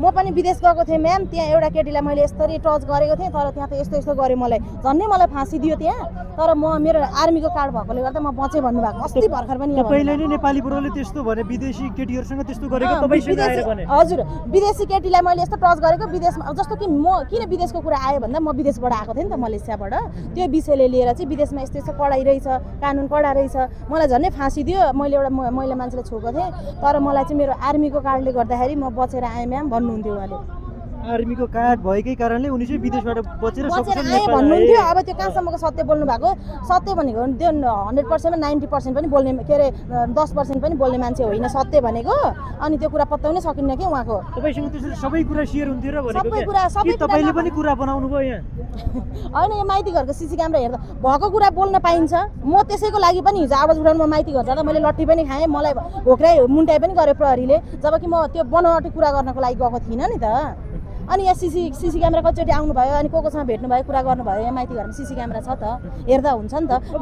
म पनि विदेश गएको थिएँ म्याम, त्यहाँ एउटा केटीलाई मैले यसरी टच गरेको थिएँ, तर त्यहाँ त यस्तो यस्तो गरेँ मलाई, झन्नै मलाई फाँसी दियो त्यहाँ। तर म मेरो आर्मीको कार्ड भएकोले गर्दा म बचेँ भन्नुभएको। अस्ति भर्खर पनि यहाँ तपाईँले नै नेपाली बुढोले त्यस्तो भने विदेशी केटीहरूसँग त्यस्तो गरेको तपाईँसँग आएर भने हजुर, विदेशी केटीलाई मैले यस्तो टच गरेको विदेशमा, जस्तो कि म किन विदेशको कुरा आयो भन्दा म विदेशबाट आएको थिएँ नि त, मलेसियाबाट। त्यो विषयले लिएर चाहिँ विदेशमा यस्तो यस्तो कडाइ रहेछ, कानुन कडा रहेछ, मलाई झन्नै फाँसी दियो। मैले एउटा महिला मान्छेलाई छोएको थिएँ, तर मलाई चाहिँ मेरो आर्मीको कार्डले गर्दाखेरि म बचेर आएँ म्याम भन्नुहुन्थ्यो उहाँले। आर्मीको कार्ड भएकै कारणले उनी चाहिँ विदेशबाट बचेर आएँ भन्नुहुन्थ्यो। अब त्यो कहाँसम्मको सत्य बोल्नु भएको, सत्य भनेको त्यो 100%मा 90% पनि बोल्ने, के अरे 10% पनि बोल्ने मान्छे होइन सत्य भनेको। अनि त्यो कुरा पत्याउनै सकिन्न कि उहाँको। तपाईँसँग त्यसरी सबै कुरा सेयर हुन्थ्यो र भनेको सबै कुरा तपाईँले पनि कुरा बनाउनु भयो यहाँ होइन, यो माइती घरको सिसी क्यामेरा हेर्दा भएको कुरा बोल्न पाइन्छ। म त्यसैको लागि पनि हिजो आवाज उठाउनु म माइती घर जाँदा मैले लट्ठी पनि खाएँ, मलाई घोक्राइ मुन्टाइ पनि गरे प्रहरीले, जबकि म त्यो बनावटी कुरा गर्नको लागि गएको थिइनँ नि त। अनि यहाँ सिसी क्यामेरा कतिचोटि आउनुभयो, अनि को कोसँग भेट्नुभयो, कुरा गर्नुभयो, यहाँ माइती घरमा सिसी क्यामेरा छ त, हेर्दा हुन्छ नि त।